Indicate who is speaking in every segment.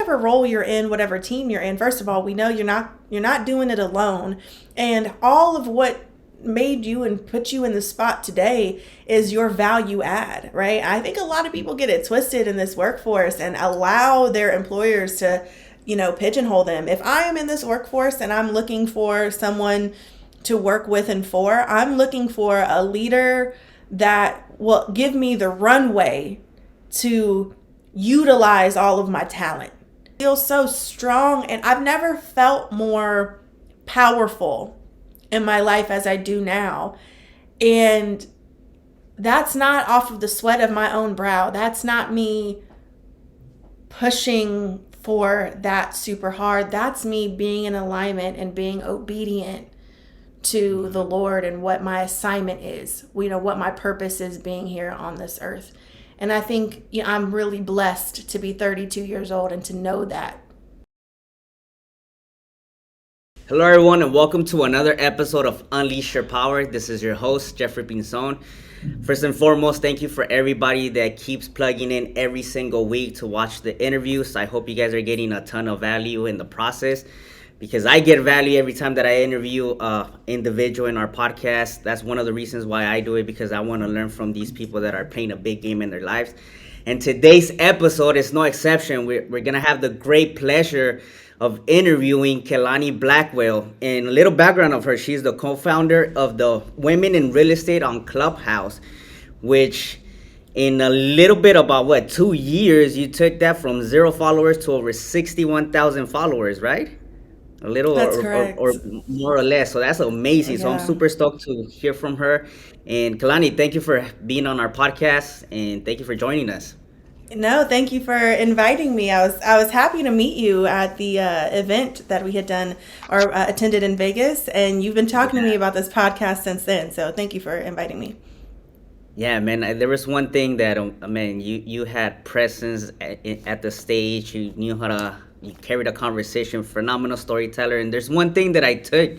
Speaker 1: whatever role you're in, whatever team you're in, first of all, we know you're not doing it alone. And all of what made you and put you in the spot today is your value add, right? I think a lot of people get it twisted in this workforce and allow their employers to, pigeonhole them. If I am in this workforce and I'm looking for someone to work with and for, I'm looking for a leader that will give me the runway to utilize all of my talent. I feel so strong, and I've never felt more powerful in my life as I do now. And that's not off of the sweat of my own brow. That's not me pushing for that super hard. That's me being in alignment and being obedient to the Lord and what my assignment is, what my purpose is being here on this earth. And I think I'm really blessed to be 32 years old and to know that.
Speaker 2: Hello everyone, and welcome to another episode of Unleash Your Power. This is your host, Jeffrey Pinzon. First and foremost, thank you for everybody that keeps plugging in every single week to watch the interviews. I hope you guys are getting a ton of value in the process, because I get value every time that I interview an individual in our podcast. That's one of the reasons why I do it, because I want to learn from these people that are playing a big game in their lives. And today's episode is no exception. We're going to have the great pleasure of interviewing Kelani Blackwell. And a little background of her: she's the co-founder of the Women in Real Estate on Clubhouse, which in a little bit about 2 years, you took that from 0 followers to over 61,000 followers, right? A little,
Speaker 1: That's
Speaker 2: or
Speaker 1: correct.
Speaker 2: more or less. So that's amazing. So I'm
Speaker 1: Yeah.
Speaker 2: super stoked to hear from her. And Kelani, thank you for being on our podcast, and thank you for joining us.
Speaker 1: No, thank you for inviting me. I was happy to meet you at the event that we had done or attended in Vegas, and you've been talking to me about this podcast since then. So thank you for inviting me.
Speaker 2: Yeah, man. There was one thing that, you had presence at the stage. You knew you carried a conversation, phenomenal storyteller. And there's one thing that I took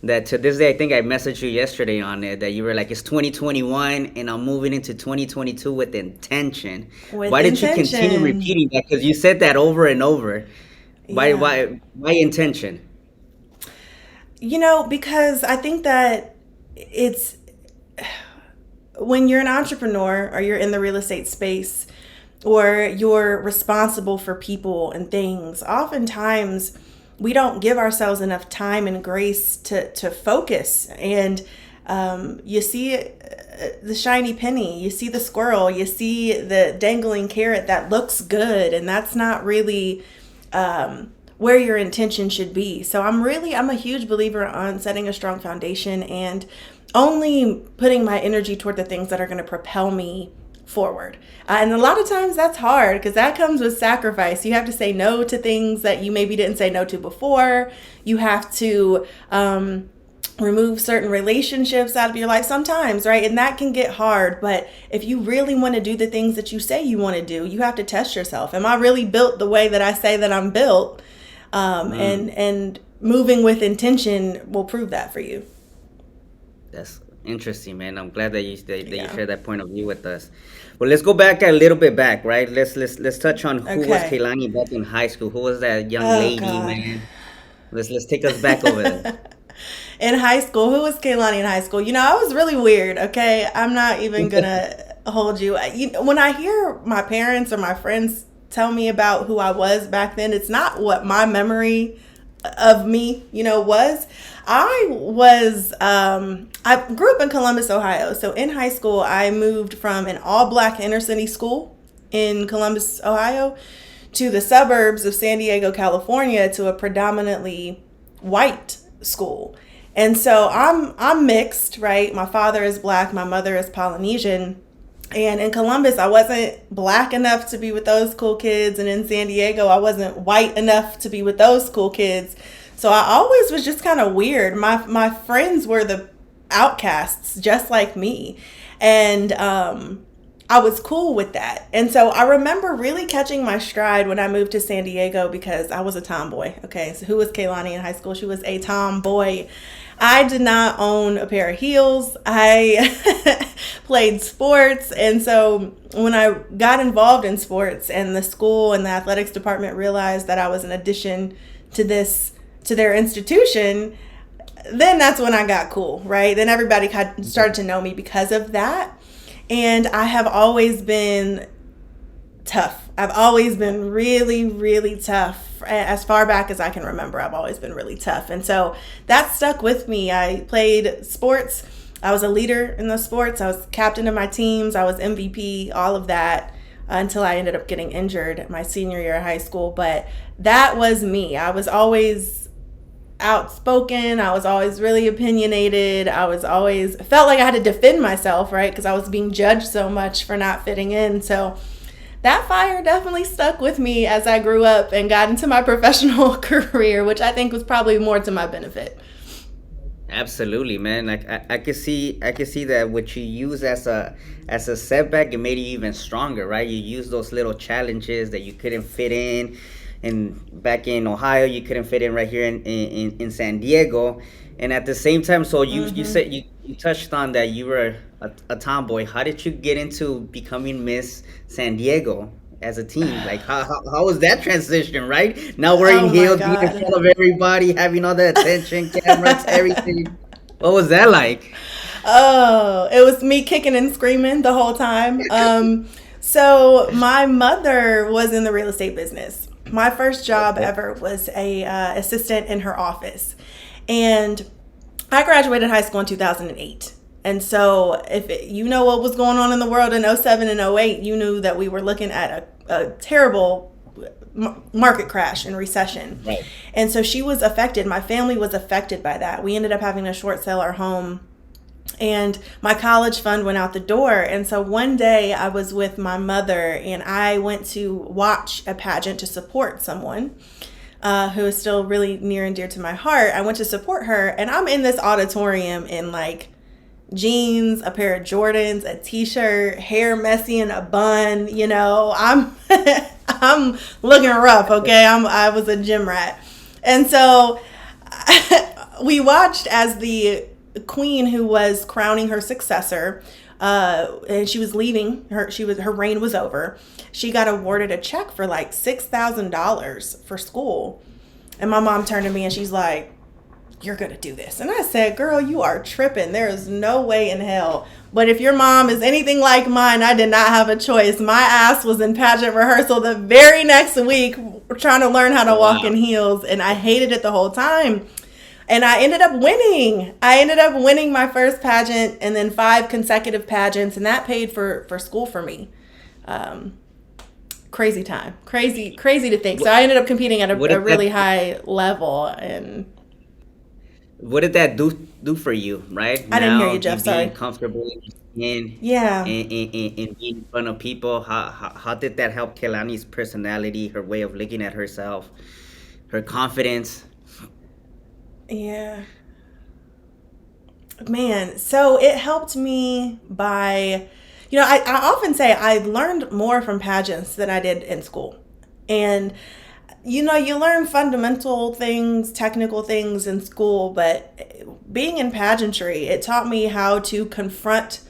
Speaker 2: that to this day, I think I messaged you yesterday on it, that you were like, it's 2021 and I'm moving into 2022 with intention.
Speaker 1: With
Speaker 2: Why did you continue
Speaker 1: intention.
Speaker 2: repeating that? Because you said that over and over. Why,
Speaker 1: Yeah.
Speaker 2: why, why intention?
Speaker 1: Because I think that it's when you're an entrepreneur or you're in the real estate space or you're responsible for people and things, oftentimes we don't give ourselves enough time and grace to focus. And you see the shiny penny, you see the squirrel, you see the dangling carrot that looks good, and that's not really where your intention should be. So I'm a huge believer on setting a strong foundation and only putting my energy toward the things that are going to propel me forward. And a lot of times that's hard because that comes with sacrifice. You have to say no to things that you maybe didn't say no to before. You have to remove certain relationships out of your life sometimes, right? And that can get hard. But if you really want to do the things that you say you want to do, you have to test yourself. Am I really built the way that I say that I'm built? And moving with intention will prove that for you.
Speaker 2: That's interesting, man. I'm glad that you
Speaker 1: Yeah.
Speaker 2: shared that point of view with us. Well, let's go back a little bit back, right? Let's touch on who was
Speaker 1: Okay.
Speaker 2: Kelani back in high school. Who was that young
Speaker 1: Oh,
Speaker 2: lady,
Speaker 1: God.
Speaker 2: man? Let's take us back over there.
Speaker 1: In high school, who was Kelani in high school? I was really weird, okay? I'm not even gonna hold you. When I hear my parents or my friends tell me about who I was back then, it's not what my memory of me, was. I grew up in Columbus, Ohio. So in high school, I moved from an all-black inner city school in Columbus, Ohio, to the suburbs of San Diego, California, to a predominantly white school. And so I'm mixed, right? My father is black, my mother is Polynesian. And in Columbus, I wasn't black enough to be with those cool kids. And in San Diego, I wasn't white enough to be with those cool kids. So I always was just kind of weird. My friends were the outcasts, just like me. And I was cool with that. And so I remember really catching my stride when I moved to San Diego because I was a tomboy. Okay, so who was Kelani in high school? She was a tomboy. I did not own a pair of heels. I played sports. And so when I got involved in sports and the school and the athletics department realized that I was an addition to their institution, then that's when I got cool, right? Then everybody started to know me because of that. And I have always been tough. I've always been really, really tough. As far back as I can remember, I've always been really tough. And so that stuck with me. I played sports. I was a leader in the sports. I was captain of my teams. I was MVP, all of that, until I ended up getting injured my senior year of high school. But that was me. I was always outspoken. I was always really opinionated. I was always felt like I had to defend myself, right? Because I was being judged so much for not fitting in. So that fire definitely stuck with me as I grew up and got into my professional career, which I think was probably more to my benefit.
Speaker 2: Absolutely, man. Like I could see that what you use as a setback, it made you even stronger, right? You use those little challenges that you couldn't fit in. And back in Ohio, you couldn't fit in right here in San Diego. And at the same time, so you said you touched on that you were a tomboy. How did you get into becoming Miss San Diego as a teen? Like how was that transition, right? Now wearing heels, being in front of everybody, having all the attention, cameras, everything. What was that like?
Speaker 1: Oh, it was me kicking and screaming the whole time. So my mother was in the real estate business. My first job ever was a assistant in her office. And I graduated high school in 2008. And so you know what was going on in the world in 07 and 08, you knew that we were looking at a terrible market crash and recession.
Speaker 2: Right.
Speaker 1: And so she was affected. My family was affected by that. We ended up having to short sell our home. And my college fund went out the door. And so one day I was with my mother and I went to watch a pageant to support someone who is still really near and dear to my heart. I went to support her and I'm in this auditorium in like jeans, a pair of Jordans, a t-shirt, hair messy in a bun. You know, I'm I'm looking rough. Okay. I was a gym rat. And so we watched as the queen who was crowning her successor, and she was leaving. Her reign was over. She got awarded a check for like $6,000 for school, and my mom turned to me and she's like, "You're gonna do this?" And I said, "Girl, you are tripping. There is no way in hell." But if your mom is anything like mine, I did not have a choice. My ass was in pageant rehearsal the very next week, trying to learn how to walk in heels, and I hated it the whole time. And I ended up winning. I ended up winning my first pageant and then 5 consecutive pageants. And that paid for school for me. Crazy time. Crazy to think. So I ended up competing at a really high level. And
Speaker 2: what did that do for you, right?
Speaker 1: I didn't hear you, Jeff. Sorry.
Speaker 2: Being comfortable in being in front of people. How did that help Kelani's personality, her way of looking at herself, her confidence?
Speaker 1: Yeah. Man, so it helped me by, I often say I learned more from pageants than I did in school. And, you learn fundamental things, technical things in school, but being in pageantry, it taught me how to confront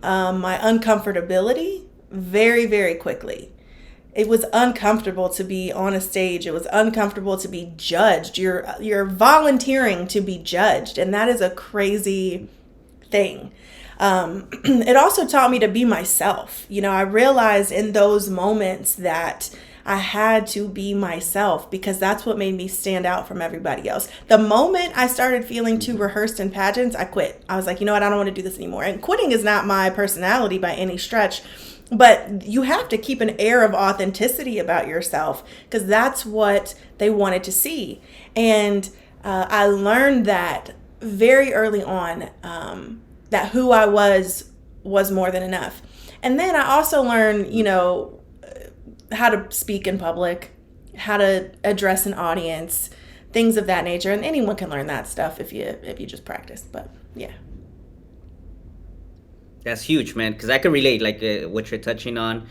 Speaker 1: my uncomfortability very, very quickly. It was uncomfortable to be on a stage. It was uncomfortable to be judged. You're volunteering to be judged, and that is a crazy thing. It also taught me to be myself. I realized in those moments that I had to be myself because that's what made me stand out from everybody else. The moment I started feeling too rehearsed in pageants, I quit. I was like, you know what? I don't want to do this anymore. And quitting is not my personality by any stretch. But you have to keep an air of authenticity about yourself because that's what they wanted to see. And I learned that very early on, that who I was more than enough. And then I also learned, how to speak in public, how to address an audience, things of that nature. And anyone can learn that stuff if you just practice. But yeah.
Speaker 2: That's huge, man. Because I can relate, like what you're touching on.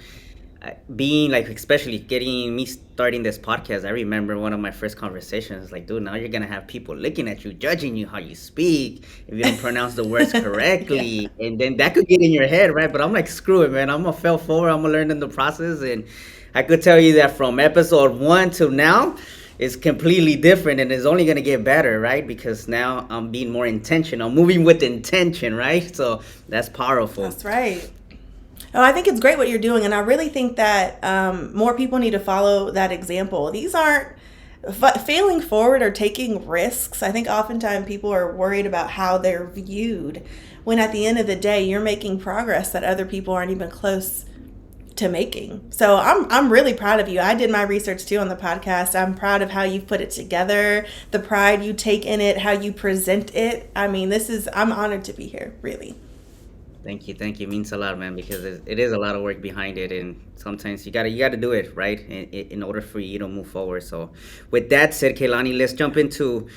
Speaker 2: Being like, especially getting me starting this podcast, I remember one of my first conversations. Like, dude, now you're gonna have people looking at you, judging you how you speak if you don't pronounce the words
Speaker 1: Yeah.
Speaker 2: correctly, and then that could get in your head, right? But I'm like, screw it, man. I'm gonna fail forward. I'm gonna learn in the process, and I could tell you that from episode one to now, it's completely different, and it's only gonna get better, right? Because now I'm being more intentional, moving with intention, right? So that's powerful.
Speaker 1: That's right. Oh, I think it's great what you're doing, and I really think that more people need to follow that example. These aren't failing forward or taking risks. I think oftentimes people are worried about how they're viewed, when at the end of the day, you're making progress that other people aren't even close to making. So I'm really proud of you. I did my research too on the podcast. I'm proud of how you've put it together, the pride you take in it, how you present it. I mean, I'm honored to be here, really.
Speaker 2: Thank you, thank you. It means a lot, man, because it is a lot of work behind it, and sometimes you gotta do it right in order for you to move forward. So, with that said, Kaylani, let's jump into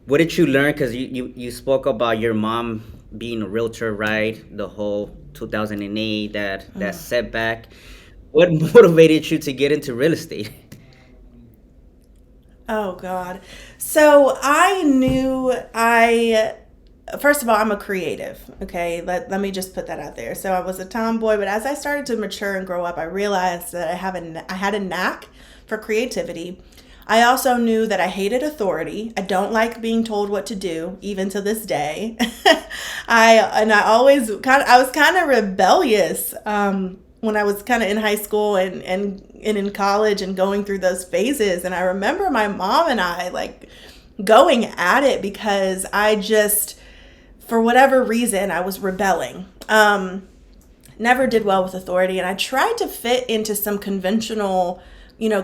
Speaker 2: what did you learn? Because you spoke about your mom being a realtor, right? The whole 2008 that setback. What motivated you to get into real estate?
Speaker 1: Oh God. So I knew I first of all, I'm a creative. Okay. Let me just put that out there. So I was a tomboy, but as I started to mature and grow up, I realized that I had a knack for creativity. I also knew that I hated authority. I don't like being told what to do, even to this day. I was kind of rebellious when I was kind of in high school and in college and going through those phases. And I remember my mom and I like going at it because I just, for whatever reason, I was rebelling. Never did well with authority, and I tried to fit into some conventional,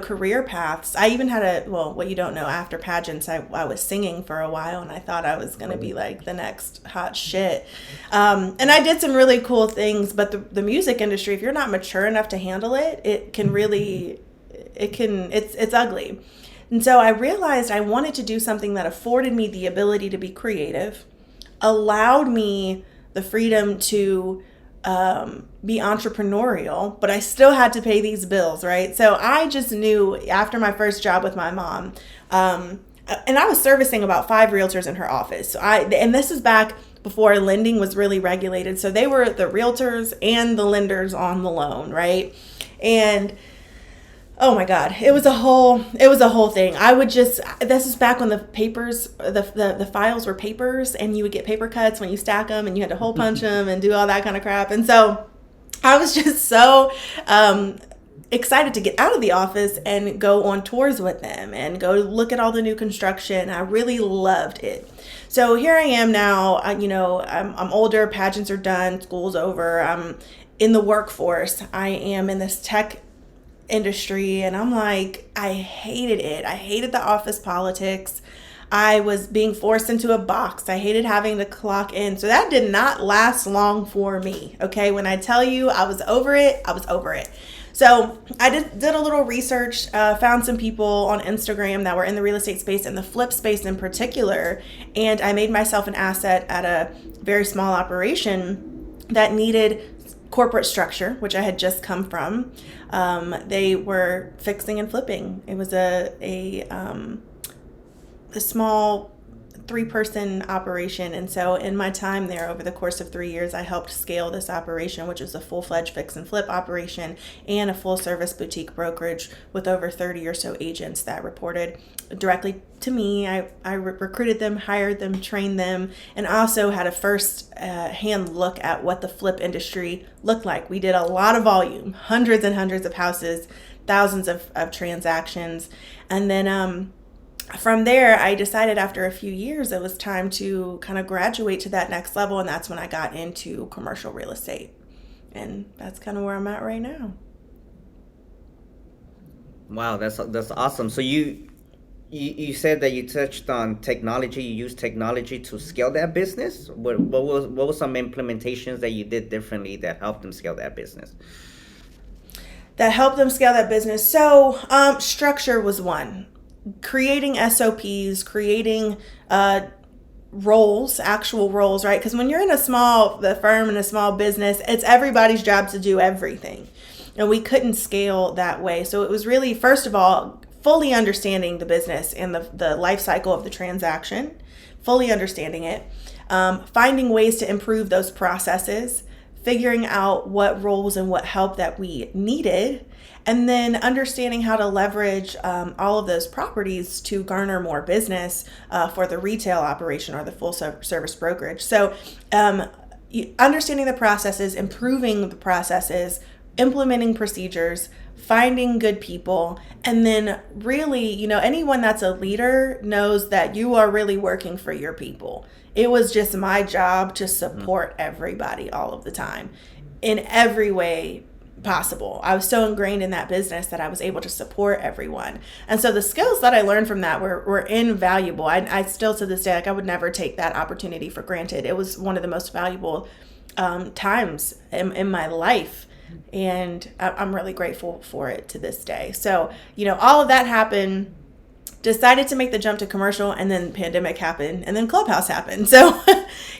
Speaker 1: career paths. I even had what you don't know, after pageants, I was singing for a while, and I thought I was going to be like the next hot shit. And I did some really cool things, but the music industry, if you're not mature enough to handle it, it's ugly. And so I realized I wanted to do something that afforded me the ability to be creative, allowed me the freedom to be entrepreneurial, but I still had to pay these bills, right? So I just knew after my first job with my mom, and I was servicing about 5 realtors in her office. And this is back before lending was really regulated. So they were the realtors and the lenders on the loan, right? And oh my God, it was a whole thing. This is back when the papers, the files were papers, and you would get paper cuts when you stack them, and you had to hole punch them and do all that kind of crap. And so I was just so excited to get out of the office and go on tours with them and go look at all the new construction. I really loved it. So here I am now. I'm older. Pageants are done. School's over. I'm in the workforce. I am in this tech industry, and I'm like, I hated it. I hated the office politics. I was being forced into a box. I hated having to clock in. So that did not last long for me. Okay. When I tell you I was over it, I was over it. So I did a little research, found some people on Instagram that were in the real estate space and the flip space in particular. And I made myself an asset at a very small operation that needed corporate structure, which I had just come from. They were fixing and flipping. It was a small 3-person operation. And so in my time there, over the course of 3 years, I helped scale this operation, which is a full-fledged fix and flip operation and a full-service boutique brokerage with over 30 or so agents that reported directly to me. I recruited them, hired them, trained them, and also had a first-hand look at what the flip industry looked like. We did a lot of volume, hundreds and hundreds of houses, thousands of transactions. And then from there, I decided after a few years it was time to kind of graduate to that next level, and that's when I got into commercial real estate. And that's kind of where I'm at right now.
Speaker 2: Wow, that's awesome. So you said that you touched on technology. You use technology to scale that business. What was some implementations that you did differently that helped them scale that business?
Speaker 1: That helped them scale that business. So structure was one. Creating SOPs, creating roles, actual roles, right? Because when you're in the firm in a small business, it's everybody's job to do everything. And we couldn't scale that way. So it was really, first of all, fully understanding the business and the life cycle of the transaction, fully understanding it, finding ways to improve those processes, figuring out what roles and what help that we needed, and then understanding how to leverage all of those properties to garner more business for the retail operation or the full service brokerage. So understanding the processes, improving the processes, implementing procedures, finding good people, and then really, anyone that's a leader knows that you are really working for your people. It was just my job to support everybody all of the time in every way possible. I was so ingrained in that business that I was able to support everyone. And so the skills that I learned from that were invaluable. I still to this day, I would never take that opportunity for granted. It was one of the most valuable times in my life. And I'm really grateful for it to this day. So, all of that happened, decided to make the jump to commercial, and then pandemic happened, and then Clubhouse happened. So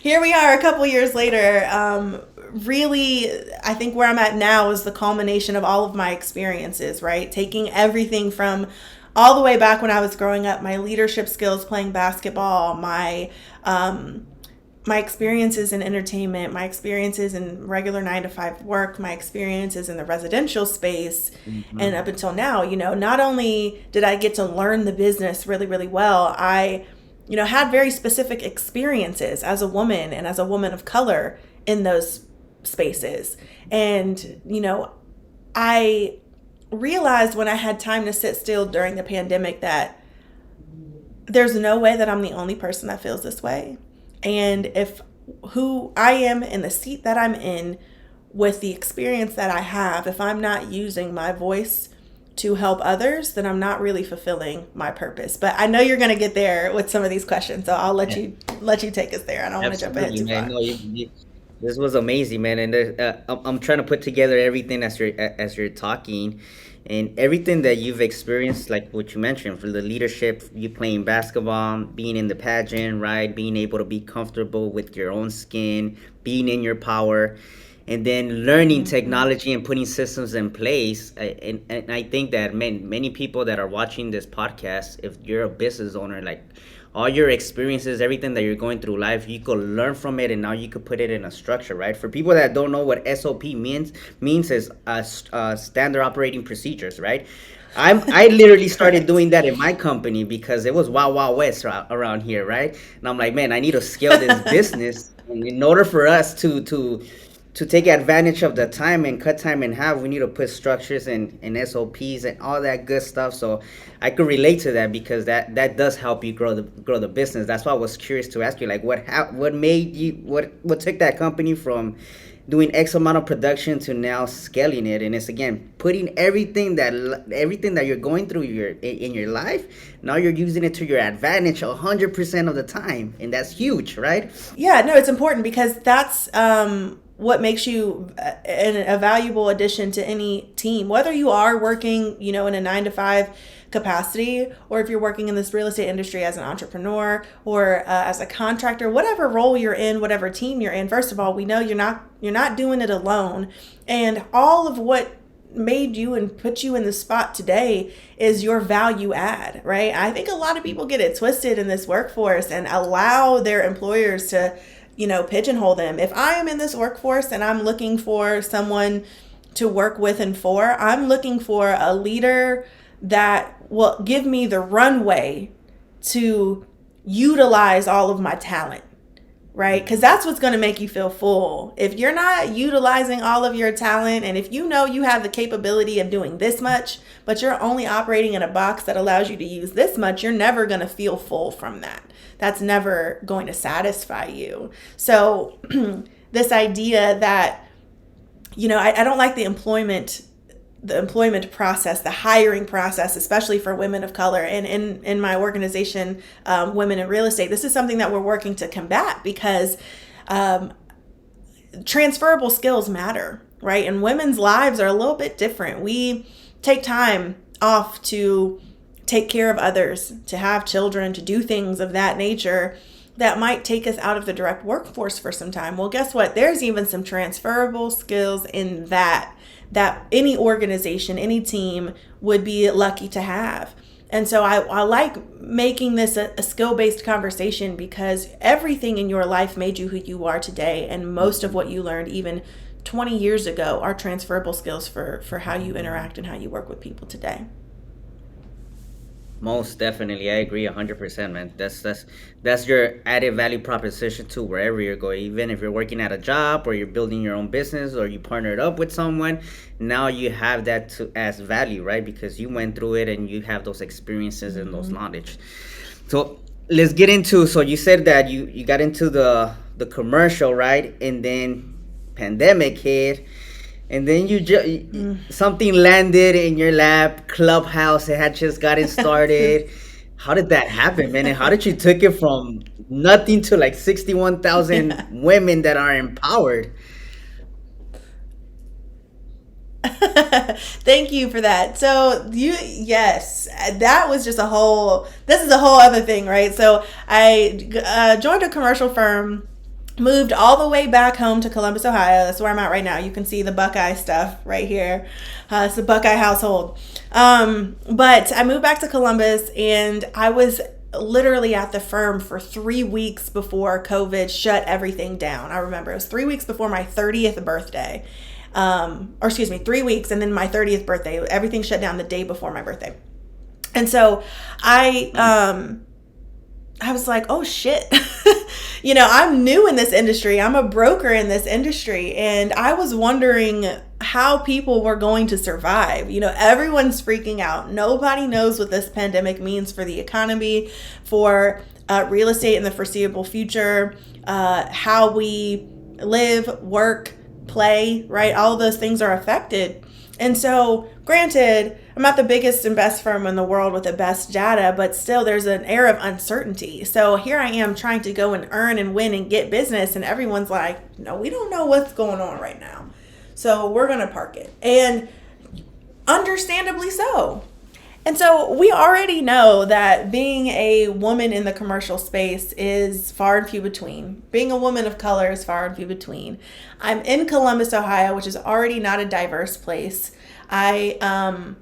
Speaker 1: here we are a couple years later. Really, I think where I'm at now is the culmination of all of my experiences, right? Taking everything from all the way back when I was growing up, my leadership skills playing basketball, my experiences in entertainment, my experiences in regular 9-to-5 work, my experiences in the residential space, and up until now, not only did I get to learn the business really, really well, I, had very specific experiences as a woman and as a woman of color in those spaces. And, I realized when I had time to sit still during the pandemic that there's no way that I'm the only person that feels this way. And if who I am in the seat that I'm in with the experience that I have, if I'm not using my voice to help others, then I'm not really fulfilling my purpose. But I know you're going to get there with some of these questions, so I'll let you take us there. I don't want to jump ahead too far.
Speaker 2: No, this was amazing, man. And I'm trying to put together everything as you're talking. And everything that you've experienced, like what you mentioned, for the leadership, you playing basketball, being in the pageant, right? Being able to be comfortable with your own skin, being in your power, and then learning technology and putting systems in place. And I think that many people that are watching this podcast, if you're a business owner, like all your experiences, everything that you're going through life, you could learn from it, and now you could put it in a structure, right? For people that don't know what SOP means is standard operating procedures, right? I literally started doing that in my company because it was wild west around here, right? And I'm like, man, I need to scale this business, and in order for us to take advantage of the time and cut time in half, we need to put structures and SOPs and all that good stuff. So I could relate to that because that does help you grow the business. That's why I was curious to ask you, like, what took that company from doing X amount of production to now scaling it. And it's, again, putting everything that you're going through in your life, now you're using it to your advantage 100% of the time. And that's huge, right?
Speaker 1: Yeah, no, it's important because that's what makes you a valuable addition to any team, whether you are working, in a 9-to-5 capacity, or if you're working in this real estate industry as an entrepreneur or as a contractor, whatever role you're in, whatever team you're in. First of all, we know you're not doing it alone, and all of what made you and put you in the spot today is your value add, right? I think a lot of people get it twisted in this workforce and allow their employers to pigeonhole them. If I am in this workforce and I'm looking for someone to work with and for, I'm looking for a leader that will give me the runway to utilize all of my talent, right? Because that's what's going to make you feel full. If you're not utilizing all of your talent, and if you know you have the capability of doing this much, but you're only operating in a box that allows you to use this much, you're never going to feel full from that. That's never going to satisfy you. So this idea that, I don't like the employment process, the hiring process, especially for women of color. And in my organization, Women in Real Estate, this is something that we're working to combat because transferable skills matter, right? And women's lives are a little bit different. We take time off to take care of others, to have children, to do things of that nature. that might take us out of the direct workforce for some time. Well, guess what? There's even some transferable skills in that any organization, any team would be lucky to have. And so I like making this a skill-based conversation, because everything in your life made you who you are today. And most of what you learned even 20 years ago are transferable skills for how you interact and how you work with people today.
Speaker 2: Most definitely, I agree 100%, man. That's your added value proposition to wherever you're going. Even if you're working at a job, or you're building your own business, or you partnered up with someone, now you have that to as value, right? Because you went through it and you have those experiences and those knowledge. So let's get into. So you said that you got into the commercial, right? And then pandemic hit. And then something landed in your lap, Clubhouse. It had just gotten started. How did that happen, man? And how did you take it from nothing to like 61,000 women that are empowered?
Speaker 1: Thank you for that. So yes, that was just this is a whole other thing, right? So I joined a commercial firm, moved all the way back home to Columbus, Ohio. That's where I'm at right now. You can see the Buckeye stuff right here. It's a Buckeye household. But I moved back to Columbus, and I was literally at the firm for 3 weeks before COVID shut everything down. I remember it was 3 weeks before my 30th birthday. 3 weeks, and then my 30th birthday. Everything shut down the day before my birthday. And so I was like, oh shit. I'm new in this industry. I'm a broker in this industry. And I was wondering how people were going to survive. Everyone's freaking out. Nobody knows what this pandemic means for the economy, for real estate in the foreseeable future, how we live, work, play, right? All of those things are affected. And so, granted, I'm not the biggest and best firm in the world with the best data, but still there's an air of uncertainty. So here I am trying to go and earn and win and get business, and everyone's like, no, we don't know what's going on right now. So we're going to park it. And understandably so. And so we already know that being a woman in the commercial space is far and few between. Being a woman of color is far and few between. I'm in Columbus, Ohio, which is already not a diverse place. I am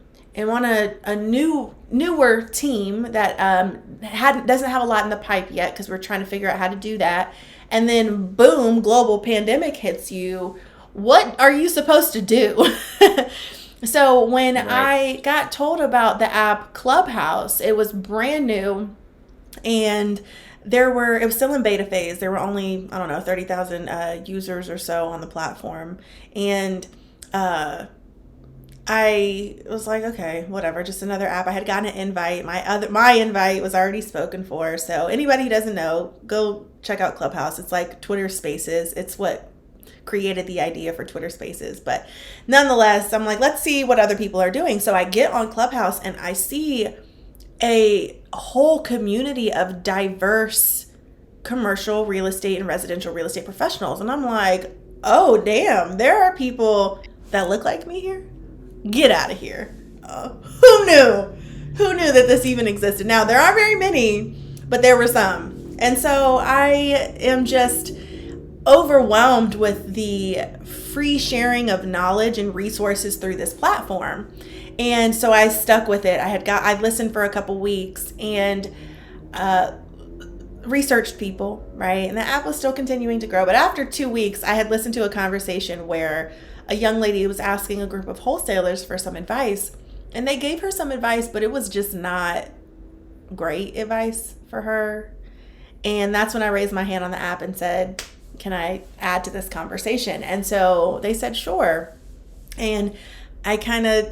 Speaker 1: on a newer team that doesn't have a lot in the pipe yet, because we're trying to figure out how to do that. And then boom, global pandemic hits you. What are you supposed to do? So when I got told about the app Clubhouse, it was brand new, and it was still in beta phase. There were only, 30,000 users or so on the platform. And I was like, okay, whatever, just another app. I had gotten an invite. My invite was already spoken for. So anybody who doesn't know, go check out Clubhouse. It's like Twitter Spaces. It's what created the idea for Twitter Spaces. But nonetheless, I'm like, let's see what other people are doing. So I get on Clubhouse, and I see a whole community of diverse commercial real estate and residential real estate professionals. And I'm like, oh, damn, there are people that look like me here? Get out of here. Who knew? Who knew that this even existed? Now, there aren't very many, but there were some. And so I am just overwhelmed with the free sharing of knowledge and resources through this platform. And so I stuck with it. I'd listened for a couple weeks and researched people, right? And the app was still continuing to grow. But after 2 weeks, I had listened to a conversation where a young lady was asking a group of wholesalers for some advice. And they gave her some advice, but it was just not great advice for her. And that's when I raised my hand on the app and said, can I add to this conversation? And so they said, sure. And I kind of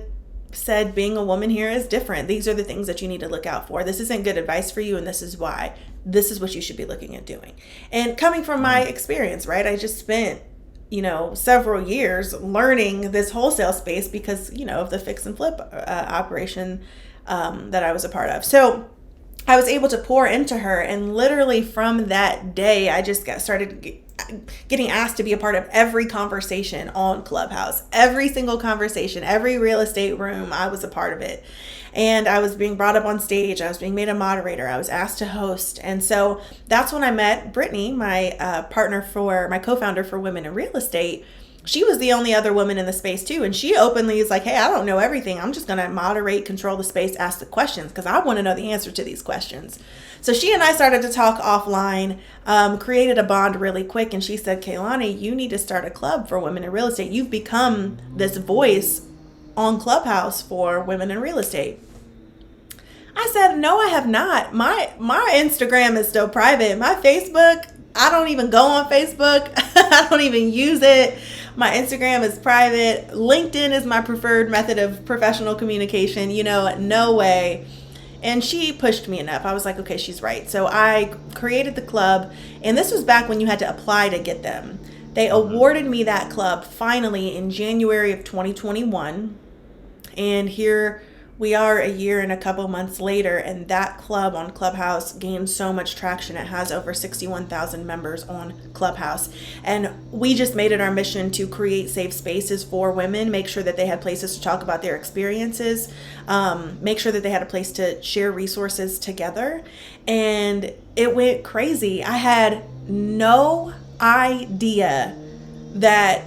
Speaker 1: said, being a woman here is different. These are the things that you need to look out for. This isn't good advice for you, and this is why. This is what you should be looking at doing. And coming from my experience, right? I just spent, several years learning this wholesale space because, of the fix and flip operation that I was a part of. So I was able to pour into her. And literally from that day, I just started getting asked to be a part of every conversation on Clubhouse. Every single conversation, every real estate room, I was a part of it. And I was being brought up on stage. I was being made a moderator. I was asked to host. And so that's when I met Brittany, my my co-founder for Women in Real Estate. She was the only other woman in the space too. And she openly is like, hey, I don't know everything. I'm just going to moderate, control the space, ask the questions because I want to know the answer to these questions. So she and I started to talk offline, created a bond really quick. And she said, Kelani, you need to start a club for women in real estate. You've become this voice on Clubhouse for women in real estate. I said, no, I have not. My Instagram is still private. My Facebook, I don't even go on Facebook. I don't even use it. My Instagram is private. LinkedIn is my preferred method of professional communication. No way. And she pushed me enough. I was like, okay, she's right. So I created the club. And this was back when you had to apply to get them. They awarded me that club finally in January of 2021. And here we are a year and a couple months later, and that club on Clubhouse gained so much traction. It has over 61,000 members on Clubhouse. And we just made it our mission to create safe spaces for women, make sure that they had places to talk about their experiences, make sure that they had a place to share resources together. And it went crazy. I had no idea that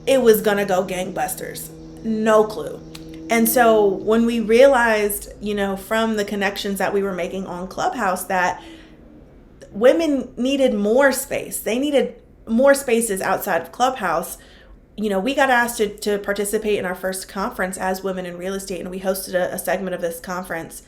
Speaker 1: it was going to go gangbusters. No clue. And so when we realized, from the connections that we were making on Clubhouse, that women needed more space, they needed more spaces outside of Clubhouse, we got asked to participate in our first conference as Women in Real Estate, and we hosted a segment of this conference.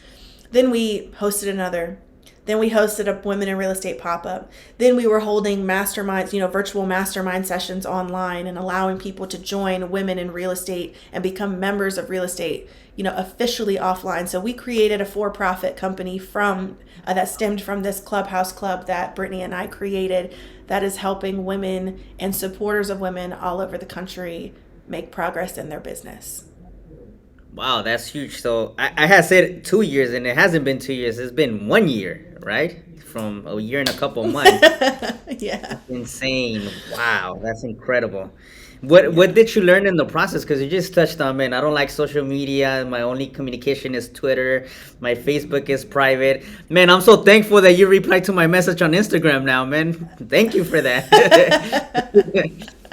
Speaker 1: Then we hosted another. Then we hosted a Women in Real Estate pop-up. Then we were holding masterminds, virtual mastermind sessions online and allowing people to join Women in Real Estate and become members of real estate, officially offline. So we created a for-profit company from that stemmed from this Clubhouse club that Brittany and I created that is helping women and supporters of women all over the country make progress in their business.
Speaker 2: Wow, that's huge. So I had said 2 years, and it hasn't been 2 years. It's been 1 year, right? From a year and a couple months.
Speaker 1: Yeah.
Speaker 2: That's insane. Wow, that's incredible. What did you learn in the process? Because you just touched on, man, I don't like social media. My only communication is Twitter. My Facebook is private. Man, I'm so thankful that you replied to my message on Instagram now, man. Thank you for that.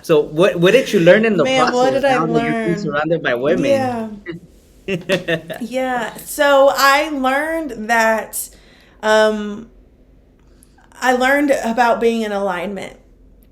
Speaker 2: So what did you learn in the process?
Speaker 1: What did I
Speaker 2: now that you're being
Speaker 1: learn?
Speaker 2: surrounded by women?
Speaker 1: Yeah. Yeah. So I learned that I learned about being in alignment.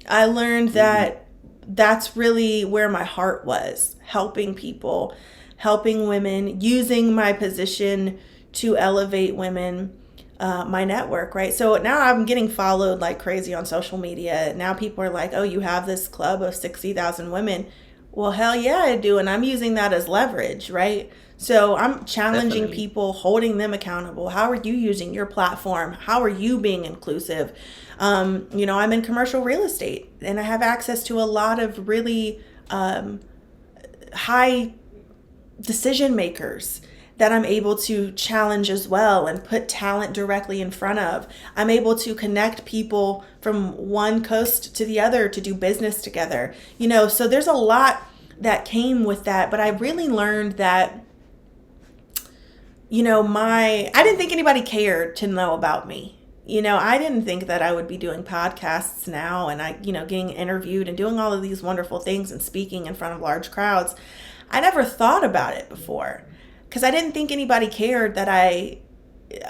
Speaker 1: I learned that that's really where my heart was, helping people, helping women, using my position to elevate women, my network, right? So now I'm getting followed like crazy on social media. Now people are like, oh, you have this club of 60,000 women. Well, hell yeah, I do. And I'm using that as leverage, right? So I'm challenging
Speaker 2: Definitely.
Speaker 1: people, holding them accountable. How are you using your platform? How are you being inclusive? I'm in commercial real estate and I have access to a lot of really high decision makers that I'm able to challenge as well and put talent directly in front of. I'm able to connect people from one coast to the other to do business together. So there's a lot that came with that, but I really learned that I didn't think anybody cared to know about me. I didn't think that I would be doing podcasts now and getting interviewed and doing all of these wonderful things and speaking in front of large crowds. I never thought about it before because I didn't think anybody cared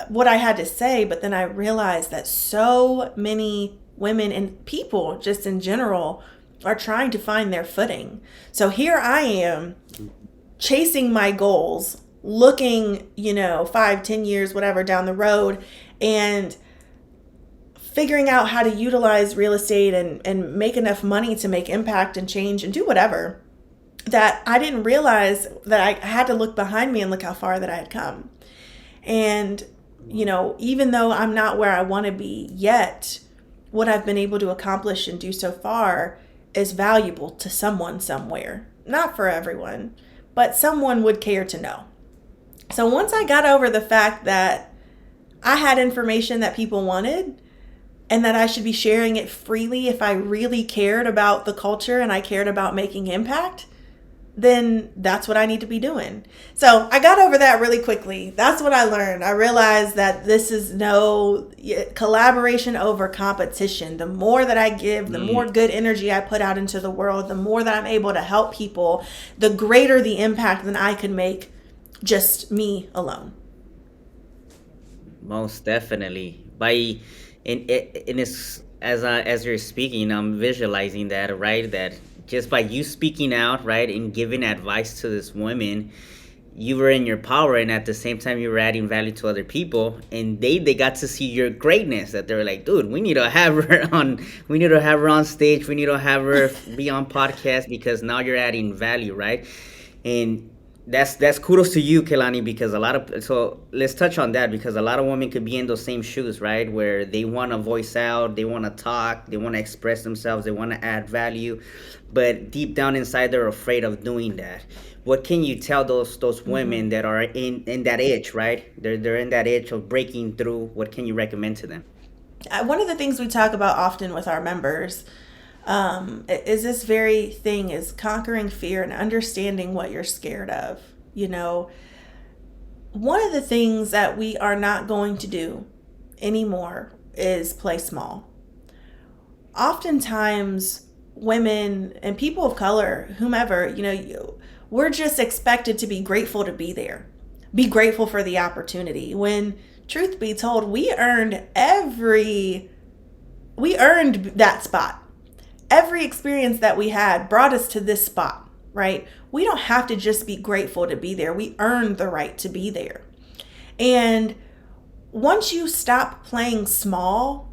Speaker 1: what I had to say. But then I realized that so many women and people just in general are trying to find their footing. So here I am chasing my goals, looking, 5-10 years, whatever, down the road, and figuring out how to utilize real estate and make enough money to make impact and change and do whatever, that I didn't realize that I had to look behind me and look how far that I had come. And, even though I'm not where I want to be yet, what I've been able to accomplish and do so far is valuable to someone somewhere. Not for everyone, but someone would care to know. So once I got over the fact that I had information that people wanted and that I should be sharing it freely if I really cared about the culture and I cared about making impact, then that's what I need to be doing. So I got over that really quickly. That's what I learned. I realized that this is no collaboration over competition. The more that I give, the more good energy I put out into the world, the more that I'm able to help people, the greater the impact that I could make just me alone.
Speaker 2: Most definitely. In this, as you're speaking, I'm visualizing that, right? That just by you speaking out, right, and giving advice to this woman, you were in your power, and at the same time, you were adding value to other people, and they got to see your greatness. That they were like, dude, we need to have her on. We need to have her on stage. We need to have her be on podcast because now you're adding value, right? And that's kudos to you, Kelani, because so let's touch on that because a lot of women could be in those same shoes, right? Where they want to voice out, they want to talk, they want to express themselves, they want to add value, but deep down inside they're afraid of doing that. What can you tell those women that are in that itch, right? They're in that itch of breaking through. What can you recommend to them?
Speaker 1: One of the things we talk about often with our members is this very thing is conquering fear and understanding what you're scared of. One of the things that we are not going to do anymore is play small. Oftentimes women and people of color, whomever, we're just expected to be grateful to be there, be grateful for the opportunity, when truth be told, we earned that spot. Every experience that we had brought us to this spot, right? We don't have to just be grateful to be there. We earned the right to be there. And once you stop playing small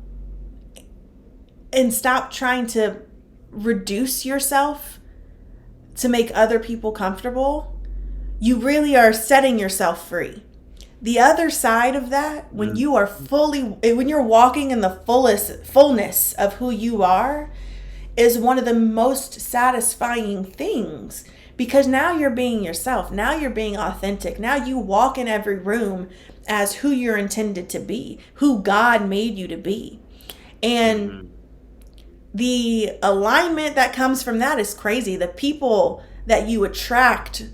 Speaker 1: and stop trying to reduce yourself to make other people comfortable, you really are setting yourself free. The other side of that, when you're walking in the fullness of who you are, is one of the most satisfying things, because now you're being yourself. Now you're being authentic. Now you walk in every room as who you're intended to be, who God made you to be. And the alignment that comes from that is crazy. The people that you attract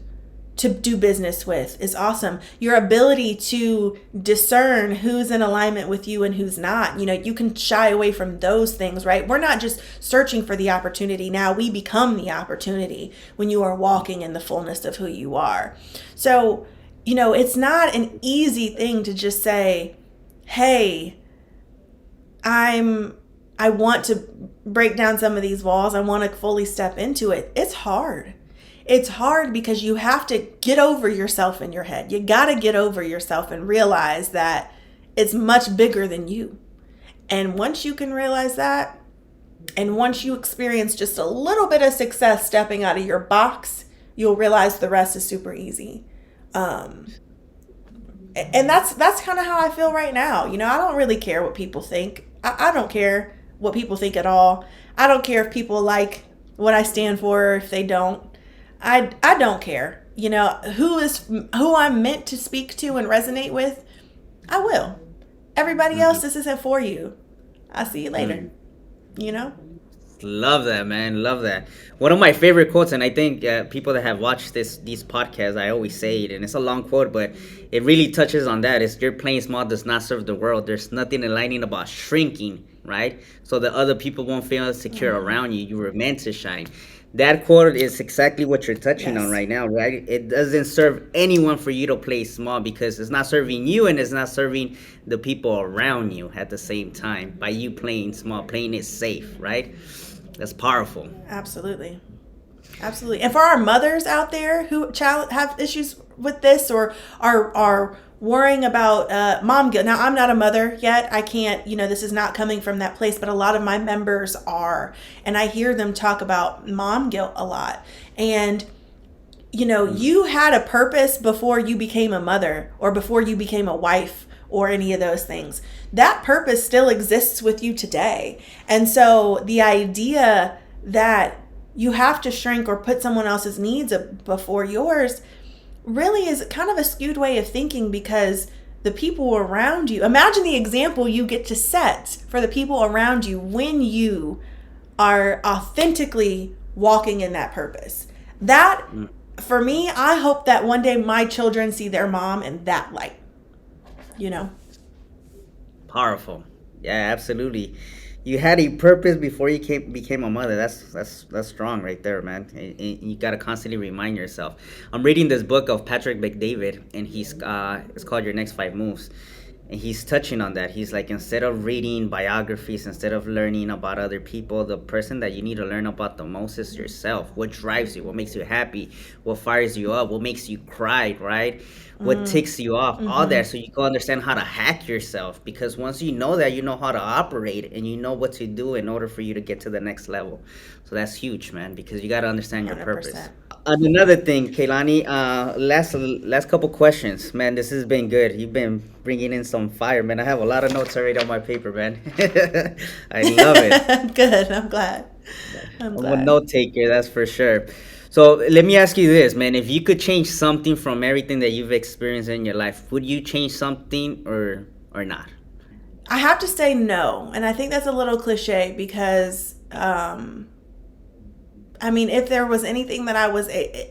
Speaker 1: to do business with is awesome. Your ability to discern who's in alignment with you and who's not. You can shy away from those things, right? We're not just searching for the opportunity. Now we become the opportunity when you are walking in the fullness of who you are. So, it's not an easy thing to just say, hey, I want to break down some of these walls. I want to fully step into it. It's hard. It's hard because you have to get over yourself in your head. You got to get over yourself and realize that it's much bigger than you. And once you can realize that, and once you experience just a little bit of success stepping out of your box, you'll realize the rest is super easy. And that's kind of how I feel right now. I don't really care what people think. I don't care what people think at all. I don't care if people like what I stand for or if they don't. I don't care. Who I'm meant to speak to and resonate with, I will. Everybody else, this isn't for you. I'll see you later.
Speaker 2: Love that, man. Love that. One of my favorite quotes, and I think people that have watched these podcasts, I always say it, and it's a long quote, but it really touches on that. Is your playing small does not serve the world. There's nothing enlightening about shrinking, right? So that other people won't feel insecure around you. You were meant to shine. That quote is exactly what you're touching on right now, right? It doesn't serve anyone for you to play small because it's not serving you and it's not serving the people around you at the same time. By you playing small, playing it safe, right? That's powerful.
Speaker 1: Absolutely. And for our mothers out there who have issues with this or are worrying about mom guilt. Now, I'm not a mother yet. I can't, this is not coming from that place, but a lot of my members are. And I hear them talk about mom guilt a lot. And, you had a purpose before you became a mother or before you became a wife or any of those things. That purpose still exists with you today. And so the idea that you have to shrink or put someone else's needs before yours really is kind of a skewed way of thinking, because the people around you. Imagine the example you get to set for the people around you when you are authentically walking in that purpose. That, for me, I hope that one day my children see their mom in that light. You know?
Speaker 2: Powerful. Yeah, absolutely. You had a purpose before you became a mother. That's strong right there, man. And you gotta constantly remind yourself. I'm reading this book of Patrick McDavid, and it's called Your Next 5 Moves. And he's touching on that. He's like, instead of reading biographies, instead of learning about other people, the person that you need to learn about the most is yourself. What drives you? What makes you happy? What fires you up? What makes you cry, right? What ticks you off? All that, so you can understand how to hack yourself. Because once you know that, you know how to operate, and you know what to do in order for you to get to the next level. So that's huge, man, because you got to understand your purpose.
Speaker 1: 100%.
Speaker 2: And another thing, Kelani, last couple questions, man. This has been good. You've been bringing in some fire, man. I have a lot of notes already on my paper, man. I love it.
Speaker 1: Good. I'm glad.
Speaker 2: I'm a note taker, that's for sure. So let me ask you this, man. If you could change something from everything that you've experienced in your life, would you change something or not?
Speaker 1: I have to say no. And I think that's a little cliche because, I mean, if there was anything that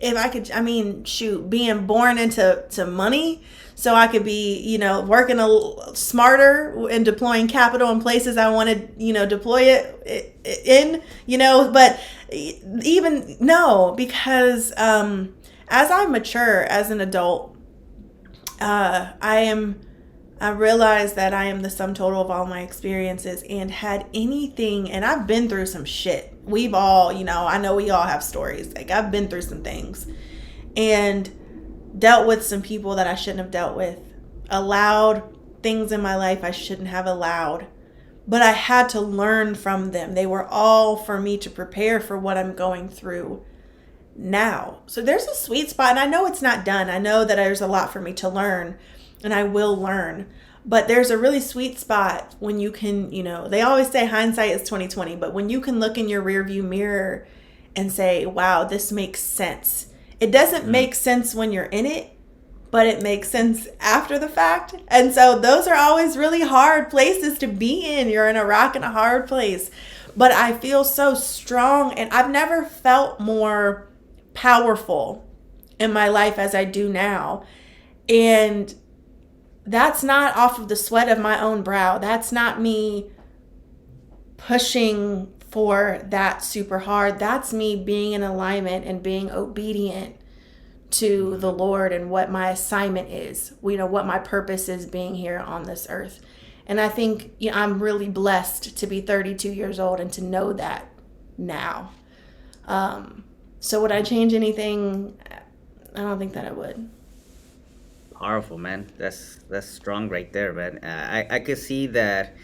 Speaker 1: if I could, I mean, shoot, being born into money so I could be, you know, working a little smarter and deploying capital in places I want to, you know, deploy it in, you know, but even no, because as I mature as an adult, I realize that I am the sum total of all my experiences, and had anything, and I've been through some shit. We've all, you know, I know we all have stories. Like, I've been through some things and dealt with some people that I shouldn't have dealt with, allowed things in my life I shouldn't have allowed, but I had to learn from them. They were all for me to prepare for what I'm going through now. So there's a sweet spot, and I know it's not done. I know that there's a lot for me to learn, and I will learn. But there's a really sweet spot when you can, you know, they always say hindsight is 20/20, but when you can look in your rearview mirror and say, wow, this makes sense. It doesn't make sense when you're in it, but it makes sense after the fact. And so those are always really hard places to be in. You're in a rock and a hard place. But I feel so strong, and I've never felt more powerful in my life as I do now. And that's not off of the sweat of my own brow. That's not me pushing for that super hard. That's me being in alignment and being obedient to the Lord and what my assignment is, you know, what my purpose is being here on this earth. And I think, you know, I'm really blessed to be 32 years old and to know that now. So would I change anything? I don't think that I would.
Speaker 2: Powerful, man. That's strong right there, man. I could see that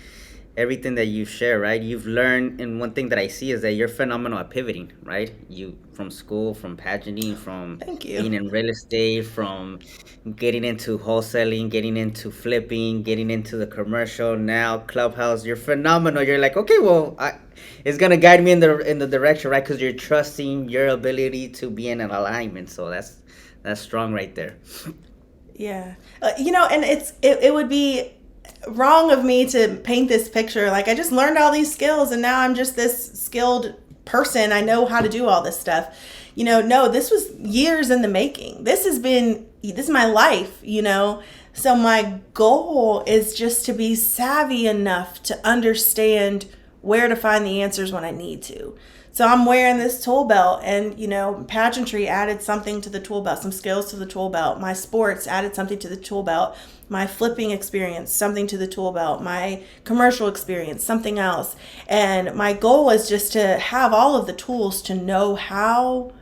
Speaker 2: everything that you share, right? You've learned, and one thing that I see is that you're phenomenal at pivoting, right? You, from school, from pageanting, from
Speaker 1: Thank you.
Speaker 2: being in real estate, from getting into wholesaling, getting into flipping, getting into the commercial, now Clubhouse. You're phenomenal. You're like, okay, well, it's gonna guide me in the direction, right? Because you're trusting your ability to be in an alignment. So that's strong right there.
Speaker 1: Yeah. You know, and it would be wrong of me to paint this picture like I just learned all these skills and now I'm just this skilled person. I know how to do all this stuff. You know, no, this was years in the making. This is my life, you know. So my goal is just to be savvy enough to understand where to find the answers when I need to. So I'm wearing this tool belt, and, you know, pageantry added something to the tool belt, some skills to the tool belt. My sports added something to the tool belt. My flipping experience, something to the tool belt. My commercial experience, something else. And my goal is just to have all of the tools to know how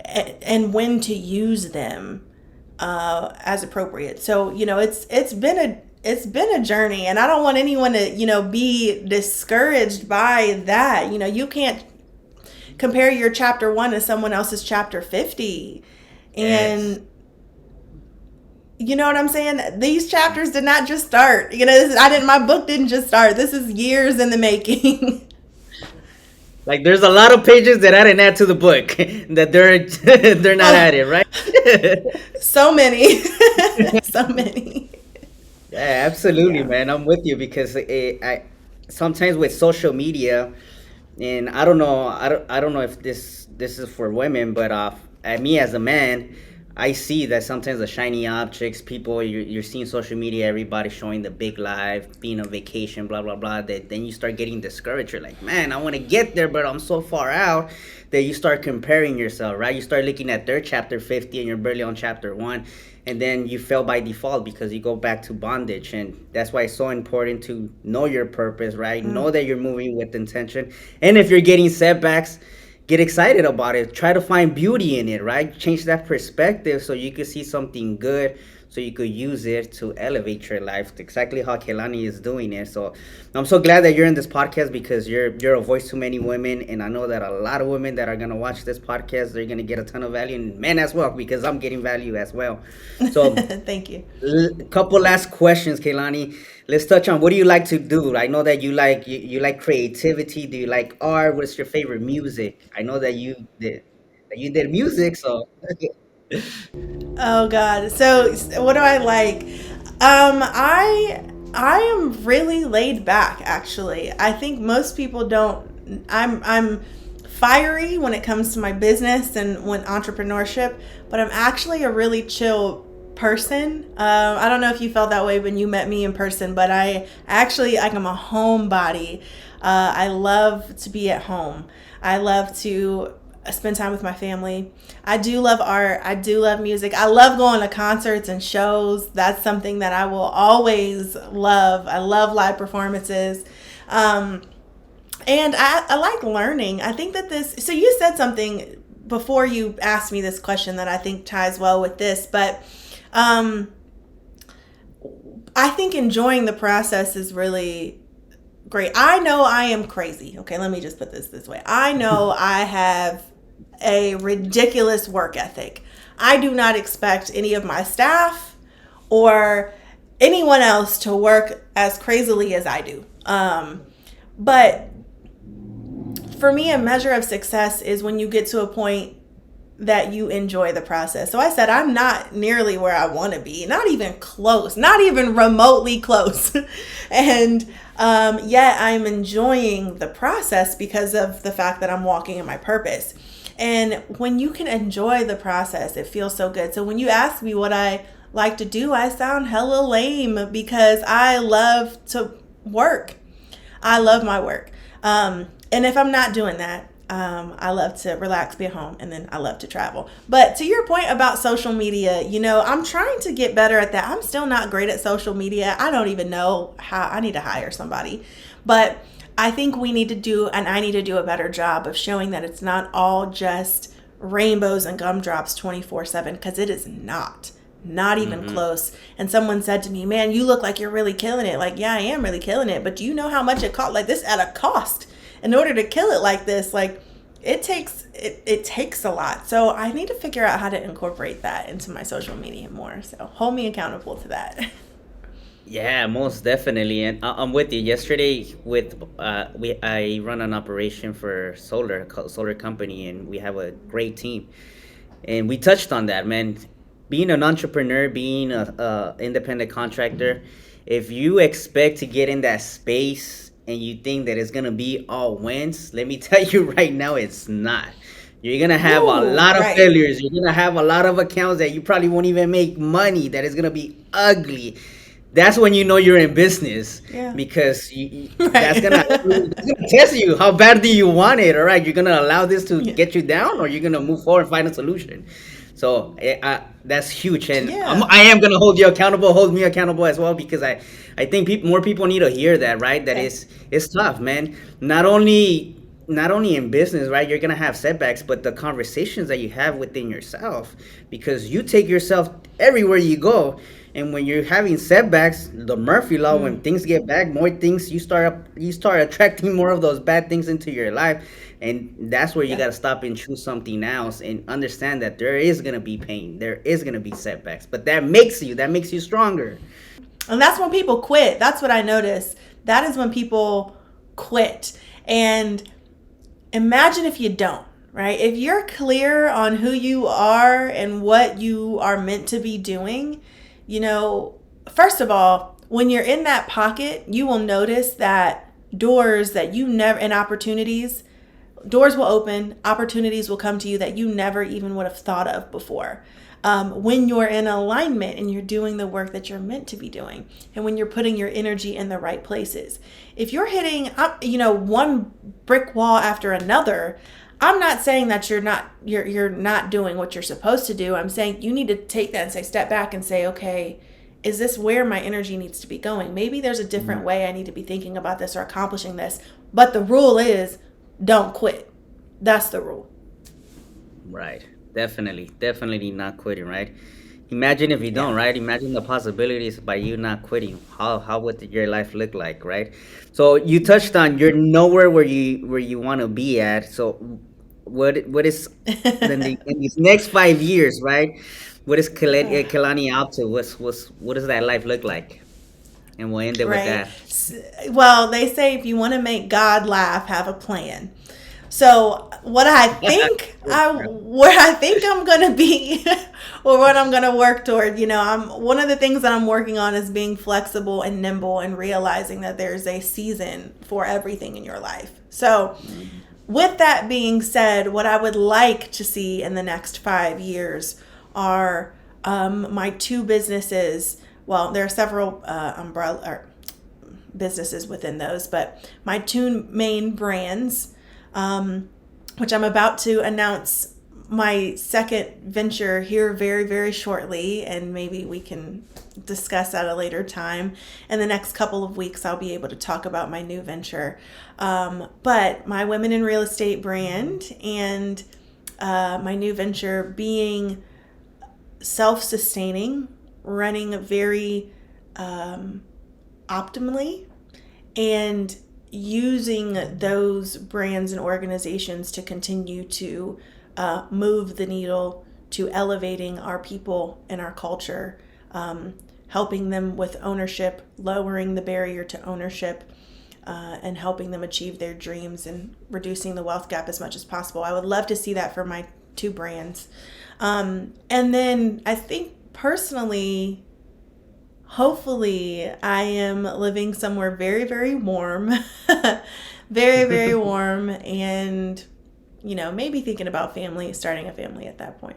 Speaker 1: and when to use them as appropriate. So, you know, it's been a journey, and I don't want anyone to, you know, be discouraged by that. You know, you can't compare your chapter 1 to someone else's chapter 50. And yes. You know what I'm saying? These chapters did not just start. You know, my book didn't just start. This is years in the making.
Speaker 2: Like, there's a lot of pages that I didn't add to the book that they're not added, right?
Speaker 1: So many. So many.
Speaker 2: Yeah, absolutely,
Speaker 1: Yeah.
Speaker 2: man. I'm with you because I sometimes with social media, and I don't know if this is for women, but at me as a man, I see that sometimes the shiny objects, people you're seeing social media, everybody showing the big life, being on vacation, blah blah blah. That then you start getting discouraged. You're like, man, I want to get there, but I'm so far out that you start comparing yourself, right? You start looking at their chapter 50 and you're barely on chapter 1, and then you fail by default because you go back to bondage. And that's why it's so important to know your purpose, right?
Speaker 1: Mm.
Speaker 2: Know that you're moving with intention, and if you're getting setbacks, get excited about it. Try to find beauty in it, right? Change that perspective so you could see something good, so you could use it to elevate your life. Exactly how Kelani is doing it. So I'm so glad that you're in this podcast because you're a voice to many women, and I know that a lot of women that are gonna watch this podcast, they're gonna get a ton of value, and men as well, because I'm getting value as well. So
Speaker 1: Thank you.
Speaker 2: couple last questions, Kaylani. Let's touch on what do you like to do? I know that you like creativity. Do you like art? What's your favorite music? I know that you did music, so
Speaker 1: Oh God. So what do I like? I am really laid back actually. I think most people don't. I'm fiery when it comes to my business and when entrepreneurship, but I'm actually a really chill person. I don't know if you felt that way when you met me in person, but I actually like I'm a homebody. I love to be at home. I love to spend time with my family. I do love art. I do love music. I love going to concerts and shows. That's something that I will always love. I love live performances. Um, and I like learning. I think that so you said something before you asked me this question that I think ties well with this, but um, I think enjoying the process is really great. I know I am crazy. Okay, let me just put this way. I know I have a ridiculous work ethic. I do not expect any of my staff or anyone else to work as crazily as I do. But for me, a measure of success is when you get to a point that you enjoy the process. So I said, I'm not nearly where I want to be, not even close, not even remotely close. And yet I'm enjoying the process because of the fact that I'm walking in my purpose. And when you can enjoy the process, it feels so good. So when you ask me what I like to do, I sound hella lame because I love to work. I love my work. And if I'm not doing that, I love to relax, be at home, and then I love to travel. But to your point about social media, I'm trying to get better at that. I'm still not great at social media. I don't even know how. I need to hire somebody. But I think we need to do, and I need to do a better job of showing that it's not all just rainbows and gumdrops 24/7, because it is not even close. And someone said to me, man, you look like you're really killing it. Like, yeah, I am really killing it. But do you know how much it cost? Like, this at a cost. In order to kill it like this, like it takes a lot. So I need to figure out how to incorporate that into my social media more. So hold me accountable to that.
Speaker 2: yeah, most definitely. And I'm with you. Yesterday, with I run an operation for solar company, and we have a great team. And we touched on that, man. Being an entrepreneur, being a independent contractor, if you expect to get in that space and you think that it's gonna be all wins, let me tell you right now, it's not. You're gonna have a
Speaker 1: Woo,
Speaker 2: lot of
Speaker 1: right.
Speaker 2: failures. You're gonna have a lot of accounts that you probably won't even make money. That is gonna be ugly. That's when you know you're in business
Speaker 1: Yeah.
Speaker 2: because
Speaker 1: Right.
Speaker 2: that's gonna test you. How bad do you want it? All right, you're gonna allow this to
Speaker 1: Yeah.
Speaker 2: get you down, or you're gonna move forward and find a solution. So that's huge, and
Speaker 1: Yeah.
Speaker 2: I am gonna hold you accountable, hold me accountable as well, because I think more people need to hear that, right? That
Speaker 1: Okay.
Speaker 2: is it's tough, man. Not only in business, right? You're gonna have setbacks, but the conversations that you have within yourself, because you take yourself everywhere you go. And when you're having setbacks, the Murphy law, when
Speaker 1: Mm.
Speaker 2: things get bad, more things you start attracting more of those bad things into your life, and that's where you
Speaker 1: Yeah.
Speaker 2: gotta stop and choose something else and understand that there is gonna be pain, there is gonna be setbacks, but that makes you stronger.
Speaker 1: And that's when people quit. That's what I notice. That is when people quit. And imagine if you don't, right? If you're clear on who you are and what you are meant to be doing, you know, first of all, when you're in that pocket, you will notice that doors that you never, and opportunities, doors will open, opportunities will come to you that you never even would have thought of before. When you're in alignment and you're doing the work that you're meant to be doing, and when you're putting your energy in the right places. If you're hitting up, one brick wall after another, I'm not saying that you're not doing what you're supposed to do. I'm saying you need to take that and say, step back and say, okay, is this where my energy needs to be going? Maybe there's a different way I need to be thinking about this or accomplishing this. But the rule is, don't quit. That's the rule.
Speaker 2: Right. Definitely not quitting, right? Imagine if you don't,
Speaker 1: Yeah.
Speaker 2: right? Imagine the possibilities by you not quitting. How would your life look like, right? So you touched on you're nowhere where you want to be at. So what is then in these next 5 years, right? What is Kelani up to? What does that life look like? And we'll end it with
Speaker 1: Right.
Speaker 2: that.
Speaker 1: Well, they say if you want to make God laugh, have a plan. So what I think where I think I'm gonna be, or what I'm gonna work toward, I'm one of the things that I'm working on is being flexible and nimble and realizing that there's a season for everything in your life. So with that being said, what I would like to see in the next 5 years are my two businesses. Well, there are several umbrella or businesses within those, but my two main brands, which I'm about to announce my second venture here very, very shortly, and maybe we can discuss at a later time. In the next couple of weeks, I'll be able to talk about my new venture. But my Women in Real Estate brand and my new venture being self-sustaining, running very optimally, and using those brands and organizations to continue to move the needle to elevating our people and our culture, helping them with ownership, lowering the barrier to ownership, and helping them achieve their dreams and reducing the wealth gap as much as possible. I would love to see that for my two brands. And then I think personally, hopefully, I am living somewhere very, very warm, very, very warm, and, maybe thinking about family, starting a family at that point.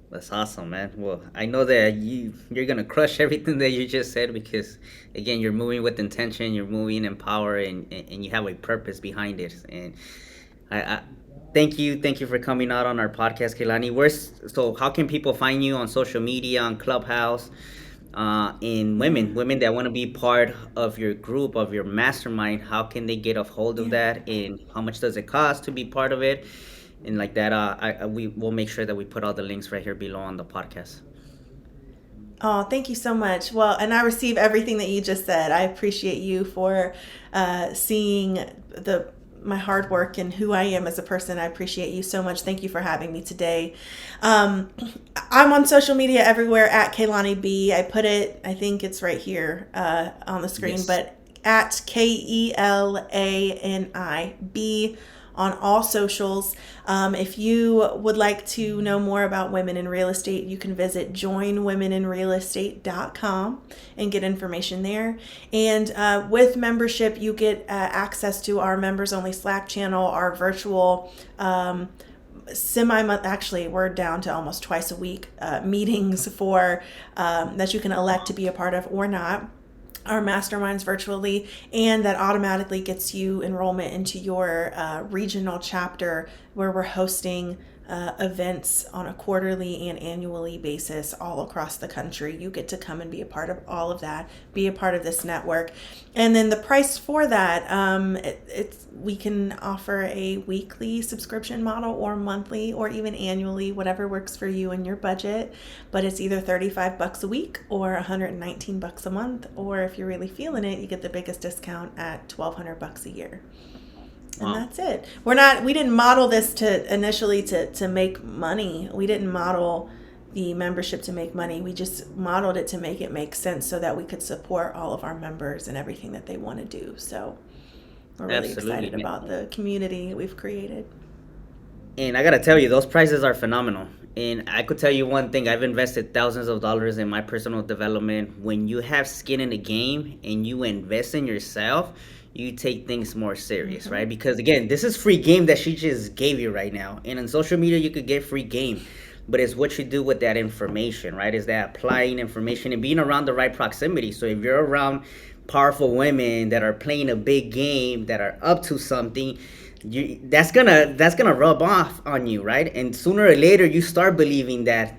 Speaker 2: That's awesome, man. Well, I know that you're gonna crush everything that you just said because, again, you're moving with intention, you're moving in power, and you have a purpose behind it. And I thank you for coming out on our podcast, Kelani. So how can people find you on social media, on Clubhouse, in women that want to be part of your group, of your mastermind? How can they get a hold of
Speaker 1: Yeah.
Speaker 2: that, and how much does it cost to be part of it? And like that, we will make sure that we put all the links right here below on the podcast.
Speaker 1: Oh, thank you so much. Well, and I receive everything that you just said. I appreciate you for seeing my hard work and who I am as a person. I appreciate you so much. Thank you for having me today. I'm on social media everywhere at Kelani B. I put it, I think it's right here on the screen,
Speaker 2: Yes.
Speaker 1: but at KELANI B on all socials. If you would like to know more about women in real estate, you can visit joinwomeninrealestate.com and get information there. And with membership, you get access to our members only Slack channel, our virtual semi-month, actually we're down to almost twice a week meetings for that you can elect to be a part of or not, our masterminds virtually, and that automatically gets you enrollment into your regional chapter where we're hosting events on a quarterly and annually basis all across the country. You get to come and be a part of all of that, be a part of this network. And then the price for that, we can offer a weekly subscription model or monthly or even annually, whatever works for you and your budget. But it's either $35 a week or $119 a month, or if you're really feeling it, you get the biggest discount at $1,200 a year. And
Speaker 2: Wow.
Speaker 1: that's it. We didn't model this to make money. We didn't model the membership to make money. We just modeled it to make it make sense so that we could support all of our members and everything that they want to do. So we're really
Speaker 2: Absolutely,
Speaker 1: excited
Speaker 2: man.
Speaker 1: about the community we've created.
Speaker 2: And I gotta tell you, those prices are phenomenal. And I could tell you one thing, I've invested thousands of dollars in my personal development. When you have skin in the game and you invest in yourself, you take things more serious, right? Because again, this is free game that she just gave you right now. And on social media, you could get free game. But it's what you do with that information, right? Is that applying information and being around the right proximity. So if you're around powerful women that are playing a big game, that are up to something, that's gonna rub off on you, right? And sooner or later you start believing that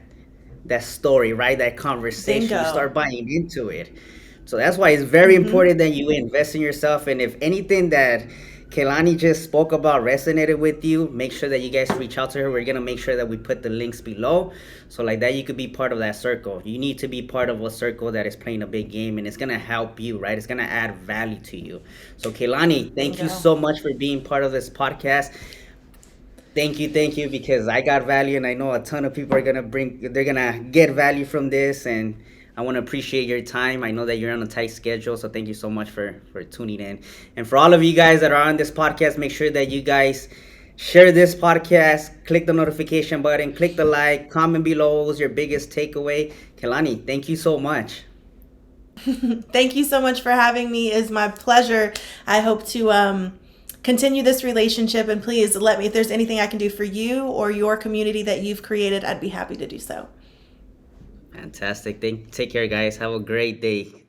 Speaker 2: story, right? That conversation, you
Speaker 1: Bingo.
Speaker 2: start buying into it. So that's why it's very important that you invest in yourself. And if anything that Kelani just spoke about resonated with you, make sure that you guys reach out to her. We're gonna make sure that we put the links below, so like that you could be part of that circle. You need to be part of a circle that is playing a big game, and it's gonna help you, right? It's gonna add value to you. So Kelani, thank you
Speaker 1: Bingo.
Speaker 2: so much for being part of this podcast. Thank you, because I got value, and I know a ton of people are they're gonna get value from this, and I want to appreciate your time. I know that you're on a tight schedule, so thank you so much for tuning in. And for all of you guys that are on this podcast, make sure that you guys share this podcast, click the notification button, click the like, comment below what was your biggest takeaway. Kelani, thank you so much.
Speaker 1: Thank you so much for having me. It's my pleasure. I hope to continue this relationship, and please let me, if there's anything I can do for you or your community that you've created, I'd be happy to do so.
Speaker 2: Fantastic. Take care, guys. Have a great day.